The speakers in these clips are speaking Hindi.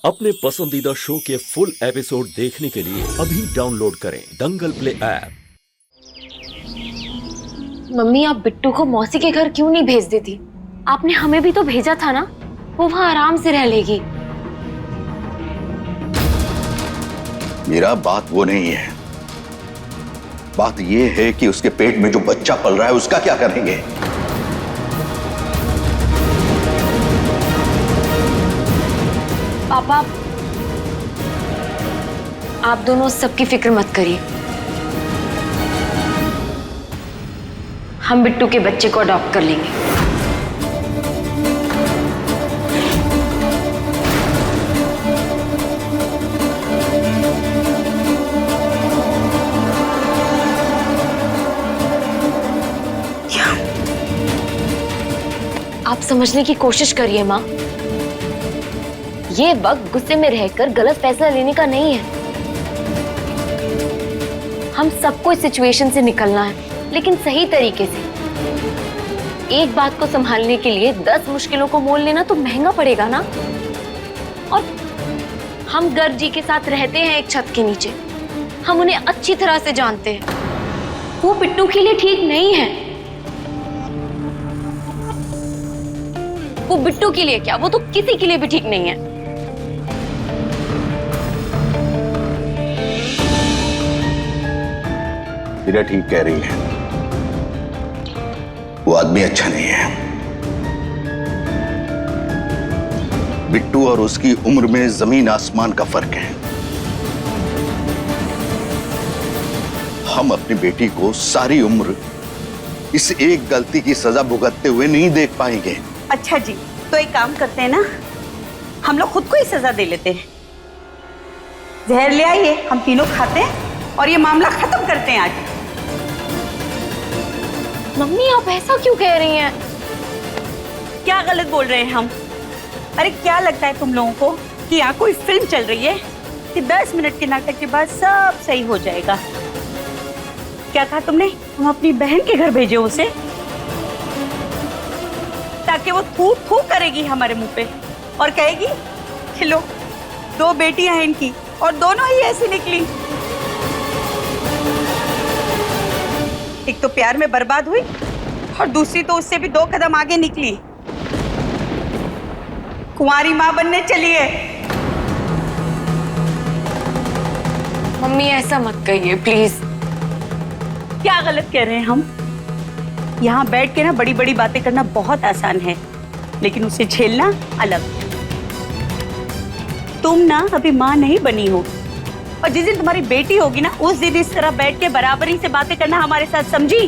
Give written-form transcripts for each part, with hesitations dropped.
अपने पसंदीदा शो के फुल एपिसोड देखने के लिए अभी डाउनलोड करें दंगल प्ले ऐप। मम्मी, आप बिट्टू को मौसी के घर क्यों नहीं भेज देती? आपने हमें भी तो भेजा था ना, वो वहाँ आराम से रह लेगी। मेरा बात वो नहीं है, बात ये है कि उसके पेट में जो बच्चा पल रहा है उसका क्या करेंगे। पापा, आप दोनों सबकी फिक्र मत करिए। हम बिट्टू के बच्चे को अडॉप्ट कर लेंगे। आप समझने की कोशिश करिए माँ, ये वक्त गुस्से में रहकर गलत फैसला लेने का नहीं है। हम सबको इस सिचुएशन से निकलना है, लेकिन सही तरीके से। एक बात को संभालने के लिए 10 मुश्किलों को मोल लेना तो महंगा पड़ेगा ना। और हम गर्ग जी के साथ रहते हैं एक छत के नीचे, हम उन्हें अच्छी तरह से जानते हैं। वो बिट्टू के लिए ठीक नहीं है। वो बिट्टू के लिए क्या, वो तो किसी के लिए भी ठीक नहीं है। मीरा ठीक कह रही है, वो आदमी अच्छा नहीं है। बिट्टू और उसकी उम्र में जमीन आसमान का फर्क है। हम अपनी बेटी को सारी उम्र इस एक गलती की सजा भुगतते हुए नहीं देख पाएंगे। अच्छा जी, तो एक काम करते हैं ना, हम लोग खुद को ही सजा दे लेते हैं। जहर ले आइए, हम तीनों खाते हैं और ये मामला खत्म करते हैं आज। मम्मी, आप ऐसा क्यों कह रही हैं? क्या गलत बोल रहे हैं हम? अरे क्या लगता है तुम लोगों को कि यहाँ कोई फिल्म चल रही है कि 10 मिनट के नाटक के बाद सब सही हो जाएगा? क्या कहा तुमने? हम अपनी बहन के घर भेजे उसे ताकि वो थू थू करेगी हमारे मुंह पे और कहेगी कि लो 2 बेटियां हैं इनकी और दोनों ही ऐसी निकली। एक तो प्यार में बर्बाद हुई और दूसरी तो उससे भी 2 कदम आगे निकली, कुंवारी माँ बनने चली है। मम्मी, ऐसा मत कहिए प्लीज। क्या गलत कह रहे हैं हम? यहाँ बैठ के ना बड़ी बड़ी बातें करना बहुत आसान है, लेकिन उसे झेलना अलग। तुम ना अभी माँ नहीं बनी हो, और जिस दिन तुम्हारी बेटी होगी ना, उस दिन इस तरह बैठ के बराबरी से बातें करना हमारे साथ, समझी?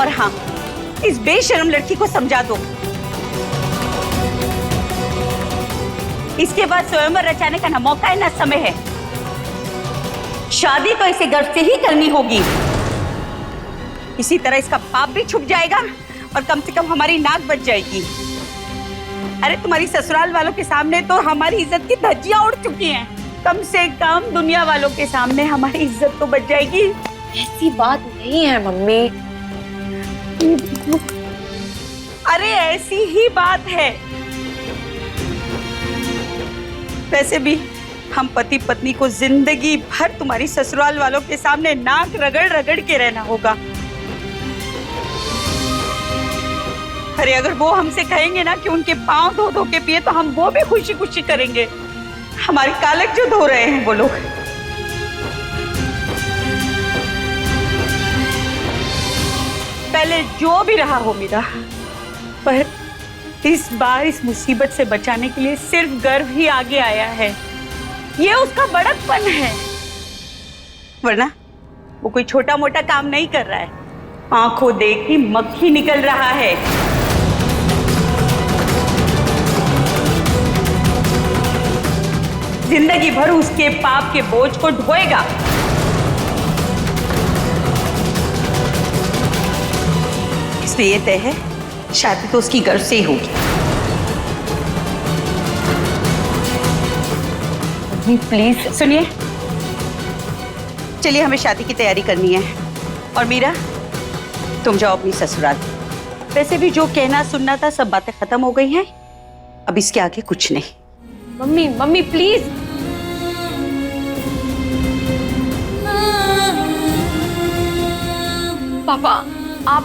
और हाँ, इस बेशर्म लड़की को समझा दो, इसके बाद स्वयंवर रचाने का ना मौका है ना समय है। शादी तो इसे गर्व से ही करनी होगी। इसी तरह इसका पाप भी छुप जाएगा और कम से कम हमारी नाक बच जाएगी। अरे तुम्हारी ससुराल वालों के सामने तो हमारी इज्जत की धज्जियां उड़ चुकी हैं, कम से कम दुनिया वालों के सामने हमारी इज्जत तो बच जाएगी। ऐसी बात नहीं है मम्मी। अरे ऐसी ही बात है। वैसे भी हम पति पत्नी को जिंदगी भर तुम्हारी ससुराल वालों के सामने नाक रगड़ रगड़ के रहना होगा। अरे अगर वो हमसे कहेंगे ना कि उनके पांव धो धो के पिए, तो हम वो भी खुशी खुशी करेंगे। हमारी कालक जो धो रहे हैं वो लोग। पहले जो भी रहा हो मेरा, पर इस बार इस मुसीबत से बचाने के लिए सिर्फ गर्व ही आगे आया है। ये उसका बड़कपन है, वरना वो कोई छोटा मोटा काम नहीं कर रहा है। आंखों देखी मक्खी निकल रहा है। जिंदगी भर उसके पाप के बोझ को ढोएगा। इसलिए ये तय है, शादी तो उसकी गर्व से ही होगी। प्लीज सुनिए, चलिए हमें शादी की तैयारी करनी है। और मीरा, तुम जाओ अपनी ससुराल। वैसे भी जो कहना सुनना था सब बातें खत्म हो गई हैं। अब इसके आगे कुछ नहीं। Mummy mummy please. पापा आप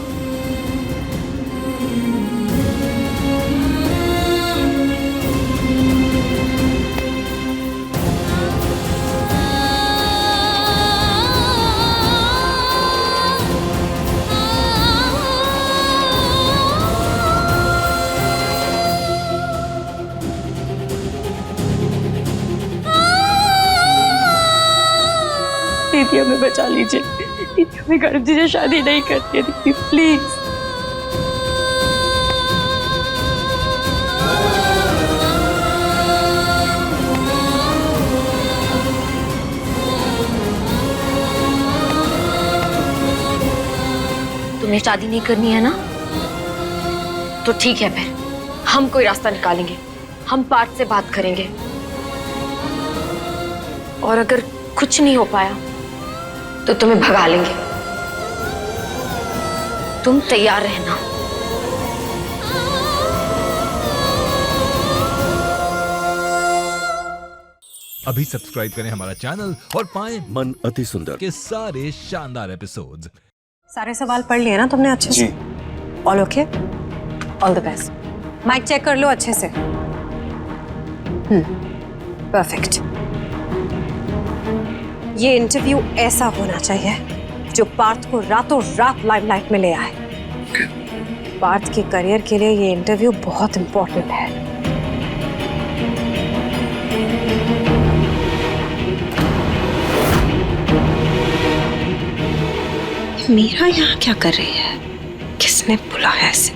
दीदी हमें बचा लीजिए, दीदी हमें गर्भ जी से शादी नहीं करती है दीदी, प्लीज। तुम्हें शादी नहीं करनी है ना, तो ठीक है, फिर हम कोई रास्ता निकालेंगे। हम पार्थ से बात करेंगे और अगर कुछ नहीं हो पाया तो तुम्हें भगा लेंगे। तुम तैयार रहना। अभी सब्सक्राइब करें हमारा चैनल और पाएं मन अति सुंदर के सारे शानदार एपिसोड्स। सारे सवाल पढ़ लिए ना तुमने अच्छे से? All okay, all the best. Mic check कर लो अच्छे से। परफेक्ट। ये इंटरव्यू ऐसा होना चाहिए जो पार्थ को रातों रात लाइमलाइट में ले आए। पार्थ के करियर के लिए ये इंटरव्यू बहुत इंपॉर्टेंट है। मीरा यहाँ क्या कर रही है? किसने बुलाया ऐसे?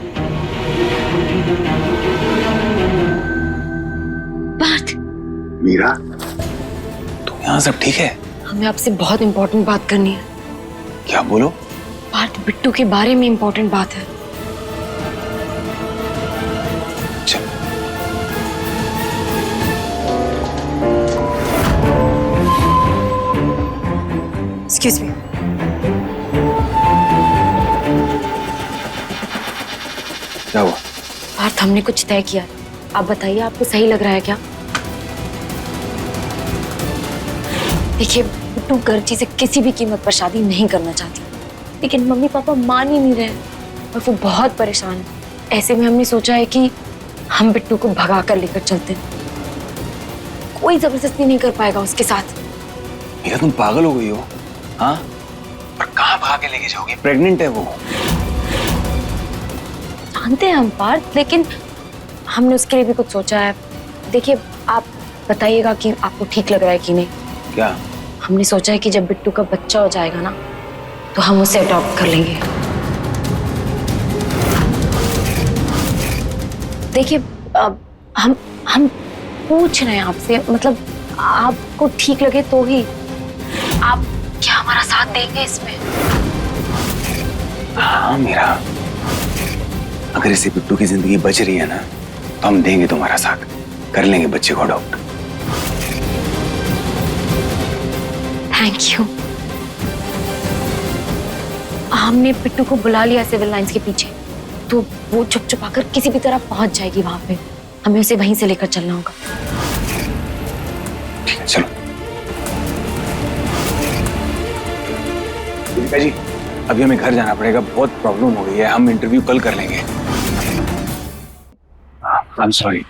पार्थ। मीरा, तुम यहाँ सब ठीक है? हमें आपसे बहुत इंपॉर्टेंट बात करनी है। क्या बोलो? पार्थ, बिट्टू के बारे में इंपॉर्टेंट बात है। चल। Excuse me. क्या हुआ? पार्थ, हमने कुछ तय किया। आप बताइए, आपको सही लग रहा है क्या? देखिए, बिट्टू गर्जी से किसी भी कीमत पर शादी नहीं करना चाहती, लेकिन मम्मी पापा मान ही नहीं रहे और वो बहुत परेशान है। ऐसे में हमने सोचा है कि हम बिट्टू को भगा कर लेकर चलते हैं। कोई जबरदस्ती नहीं कर पाएगा उसके साथ। मीरा, तुम पागल हो गई हो? हाँ? और कहाँ भगा के लेके जाओगी? प्रेग्नेंट है वो। जानते हैं हम पार्थ, लेकिन हमने उसके लिए भी कुछ सोचा है। देखिए, आप बताइएगा कि आपको ठीक लग रहा है कि नहीं। क्या? हमने सोचा है कि जब बिट्टू का बच्चा हो जाएगा ना, तो हम उसे अडॉप्ट कर लेंगे। देखिए, हम पूछ रहे हैं आपसे, मतलब आपको ठीक लगे तो ही। आप क्या हमारा साथ देंगे इसमें? हाँ मीरा, अगर इसे बिट्टू की जिंदगी बच रही है ना, तो हम देंगे तुम्हारा साथ, कर लेंगे बच्चे को अडॉप्ट। Thank you. हमने बिट्टू को बुला लिया सिविल लाइंस के पीछे, तो वो छुप छुपाकर किसी भी तरह पहुंच जाएगी वहां पे। हमें उसे वहीं से लेकर चलना होगा। ठीक है, चलो। दीपिका जी, अभी हमें घर जाना पड़ेगा, बहुत प्रॉब्लम हो गई है। हम इंटरव्यू कल कर लेंगे। I am sorry.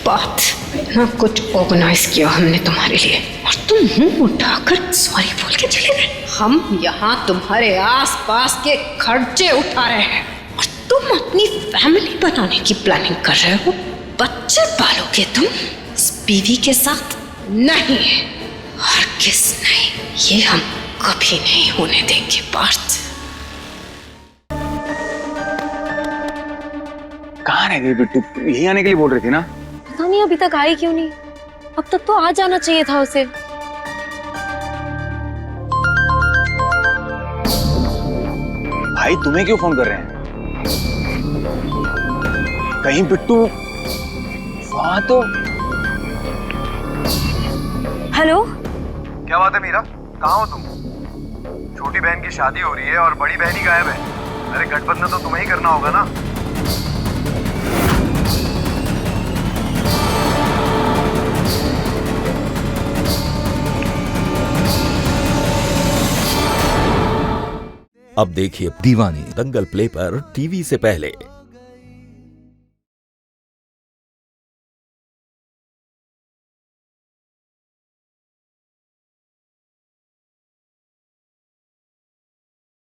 बात ना कुछ ऑर्गेनाइज किया हमने तुम्हारे लिए, और तुम मुंह उठाकर सॉरी बोल के चले गए। हम यहाँ तुम्हारे आसपास के खर्चे उठा रहे हैं और तुम अपनी फैमिली बनाने की प्लानिंग कर रहे हो। बच्चे पालोगे तुम इस बीवी के साथ? नहीं, हरगिज़ नहीं, ये हम कभी नहीं होने देंगे पार्थ। कहाँ रह गई बिट्टू? यही आने के लिए बोल रही थी ना? पता नहीं अभी तक आई क्यों नहीं। अब तक तो आ जाना चाहिए था उसे। भाई तुम्हें क्यों फोन कर रहे हैं? कहीं बिट्टू वहां तो। हेलो, क्या बात है मीरा, कहाँ हो तुम? छोटी बहन की शादी हो रही है और बड़ी बहन ही गायब है। अरे गठबंधन तो तुम्हें ही करना होगा ना। अब देखिए दीवानी दंगल प्ले पर टीवी से पहले।